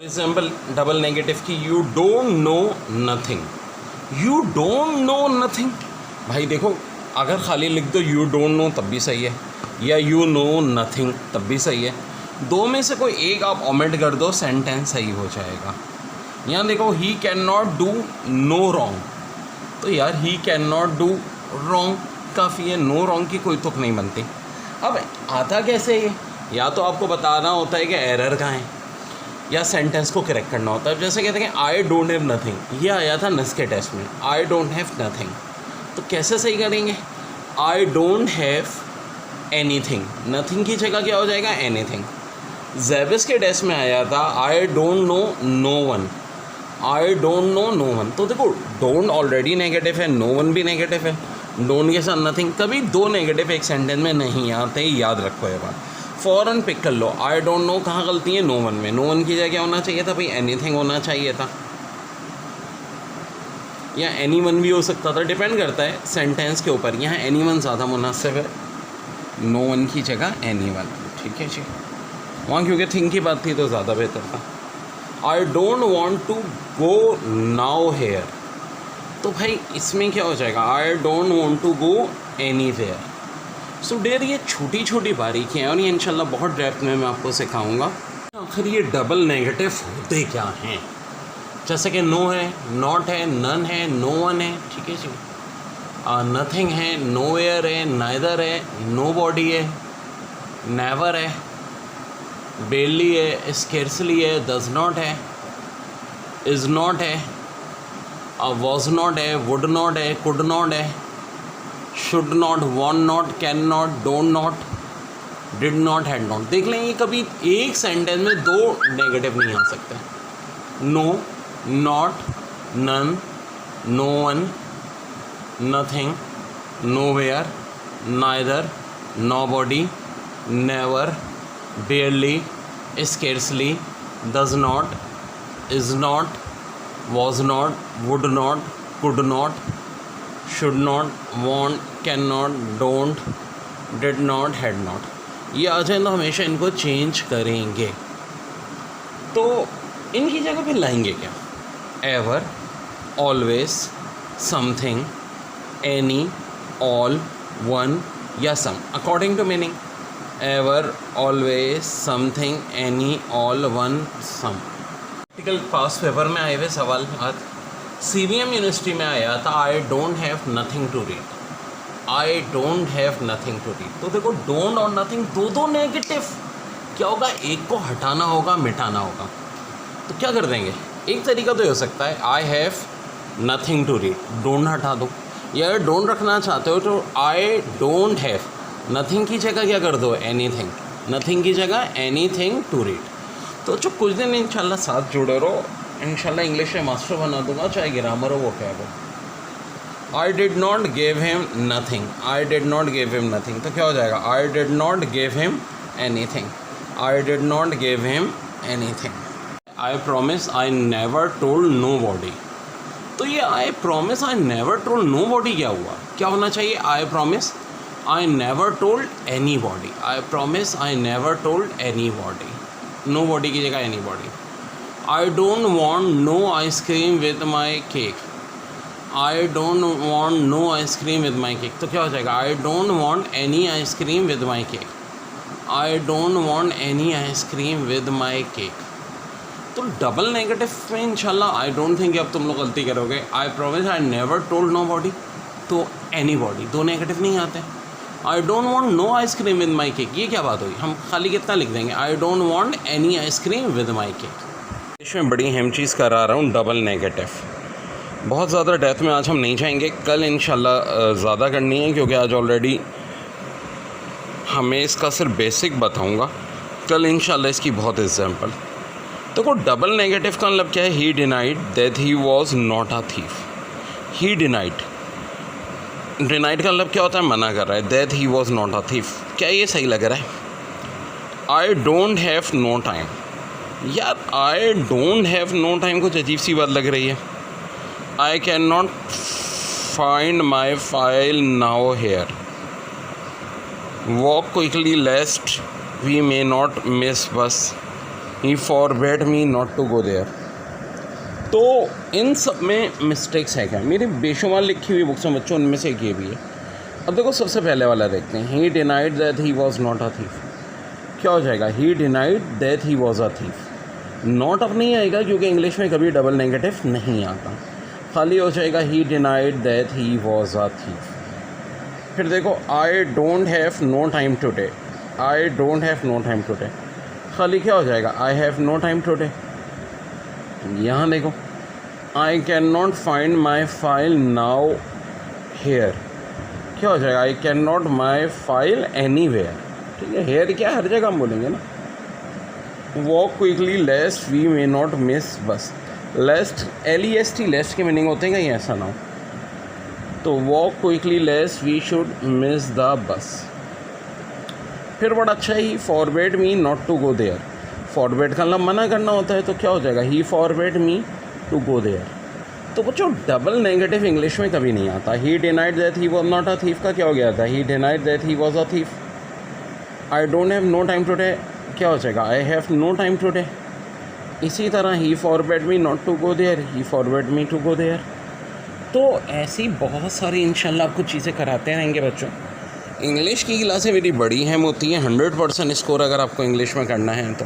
Example double negative की, you don't know nothing. You don't know nothing, भाई देखो अगर खाली लिख दो यू डोंट नो तब भी सही है, या यू नो नथिंग तब भी सही है। दो में से कोई एक आप ओमिट कर दो, सेंटेंस सही हो जाएगा। यहाँ देखो he can not do no wrong, तो यार he can not do wrong काफ़ी है, नो रॉन्ग की कोई तुक नहीं बनती। अब आता कैसे ये, या तो आपको बताना होता है कि एरर कहाँ है, या सेंटेंस को करेक्ट करना होता है। जैसे कहते हैं कि आई डोंट हैव नथिंग, ये आया था NIST के टेस्ट में, आई डोंट हैव नथिंग, तो कैसे सही करेंगे? आई डोंट हैव एनीथिंग, नथिंग की जगह क्या हो जाएगा? एनीथिंग। ज़ेबिस के टेस्ट में आया था I don't know no one, I don't know no one, तो देखो डोंट ऑलरेडी नेगेटिव है, नो वन भी नेगेटिव है, डोंट के साथ नथिंग, कभी दो नेगेटिव एक सेंटेंस में नहीं आते, याद रखो ये बात, फ़ौरन पिक कर लो। आई डोंट नो कहाँ गलती है? नो वन में, नो वन की जगह क्या होना चाहिए था भाई? एनीथिंग होना चाहिए था, या एनी वन भी हो सकता था, डिपेंड करता है सेंटेंस के ऊपर। यहाँ एनी वन ज़्यादा मुनासिब है, नो वन की जगह एनी वन, ठीक है जी। वहाँ क्योंकि थिंग की बात थी तो ज़्यादा बेहतर था। I don't want to go now here, तो भाई इसमें क्या हो जाएगा? I don't want to go anywhere. So there ये छोटी छोटी बारीकियाँ हैं और ये इंशाल्लाह बहुत डेप्थ में मैं आपको सिखाऊंगा। आखिर ये डबल नेगेटिव होते क्या हैं? जैसे कि नो है, नॉट है, नन है, नो वन है, ठीक है जी, नथिंग है, नो वेयर है, नाइदर है, नो बॉडी है, नेवर है, बेरली है, स्केर्सली है, डज नॉट है, इज़ नॉट है, वॉज नॉट है, वुड नॉट है, कुड नॉट है, should not, want not, can not, don't not, did not, had not. देख लें ये कभी एक सेंटेंस में दो नेगेटिव नहीं आ सकते। No, not, none, no one, nothing, nowhere, neither, nobody, never, barely, scarcely, does not, is not, was not, would not, could not, should not, want, cannot, don't, did not, had not। ये आ जाए तो हमेशा इनको change करेंगे, तो इनकी जगह पे लाएंगे क्या? Ever, always, something, any, all, one या some, according to meaning. Ever, always, something, any, all, one, some. Practical pass paper में आए हुए सवाल आज CBM यूनिवर्सिटी में आया था, I don't have nothing to read, I don't have nothing to read. तो देखो डोंट और नथिंग दो दो नेगेटिव, क्या होगा? एक को हटाना होगा, मिटाना होगा, तो क्या कर देंगे? एक तरीका तो हो सकता है I have nothing to read, don't हटा दो, या अगर डोंट रखना चाहते हो तो आई डोंट हैव, नथिंग की जगह क्या कर दो? एनीथिंग, नथिंग की जगह एनीथिंग टू रीड। तो जो कुछ दिन इंशाल्लाह साथ जुड़े रहो, इंशाल्लाह इंग्लिश में मास्टर बना दूंगा, चाहे ग्रामर हो वो क्या हो। I did not give him nothing, I did not give him nothing, तो क्या हो जाएगा? I did not give him anything, I did not give him anything. I promise I never told nobody, तो ये I promise I never told nobody क्या हुआ? क्या होना चाहिए? I promise I never told anybody, I promise I never told anybody, nobody की जगह any body. I don't want no ice cream with my cake, I don't want no ice cream with my cake, तो क्या हो जाएगा? I don't want any ice cream with my cake, I don't want any ice cream with my cake. तो double negative में इंशाल्लाह I don't think अब तुम लोग गलती करोगे। I promise I never told nobody, तो एनी बॉडी, दो नेगेटिव नहीं आते। I don't want no ice cream with my cake, ये क्या बात हुई? हम खाली कितना लिख देंगे? I don't want any ice cream with my cake. इसमें बड़ी अहम चीज़ करा रहा हूँ, डबल नेगेटिव। बहुत ज़्यादा डेप्थ में आज हम नहीं जाएंगे, कल इंशाल्लाह ज़्यादा करनी है, क्योंकि आज ऑलरेडी हमें इसका सिर्फ बेसिक बताऊँगा, कल इंशाल्लाह इसकी बहुत एग्जाम्पल। देखो डबल नेगेटिव का मतलब क्या है? He denied that he was not a thief, he denied, denied का मतलब क्या होता है? मना कर रहा है। That he was not a thief, क्या ये सही लग रहा है? I don't have no time, यार I don't have no time कुछ अजीब सी बात लग रही है। I can not find my file now here, walk quickly lest we may not miss बस, ही forbade me not to go there. तो इन सब में मिस्टेक्स है क्या? मेरी बेशुमार लिखी हुई बुक्स में बच्चों, उनमें से एक ये भी है। अब देखो सबसे पहले वाला देखते हैं, ही denied that he was not a thief. क्या हो जाएगा? He denied that he was a thief. Not अब नहीं आएगा क्योंकि इंग्लिश में कभी डबल नेगेटिव नहीं आता, खाली हो जाएगा he denied that he was a thief. फिर देखो I don't have no time today, I don't have no time today, खाली क्या हो जाएगा? I have no time today. यहाँ देखो I can not find my file now here, क्या हो जाएगा? I can not my file anywhere. ठीक है, हेयर क्या हर जगह हम बोलेंगे ना। Walk quickly lest we may not miss बस। लेस्ट LEST लेस्ट के मीनिंग होते हैं कहीं ऐसा ना हो, तो walk quickly lest we should miss the bus. फिर बड़ा अच्छा he forbade me not to go there. Forbade का मतलब मना करना होता है, तो क्या हो जाएगा? He forbade me to go there. तो बच्चों डबल नेगेटिव इंग्लिश में कभी नहीं आता। He denied that he was not a thief का क्या हो गया था? He denied that he was a thief. I don't have no time today, क्या हो जाएगा? I have no time today. इसी तरह he forbade me not to go there, he forbade me to go there. तो ऐसी बहुत सारी इंशाल्लाह आपको चीज़ें कराते रहेंगे बच्चों। इंग्लिश की क्लासें मेरी बड़ी अहम होती हैं, 100% स्कोर अगर आपको इंग्लिश में करना है तो।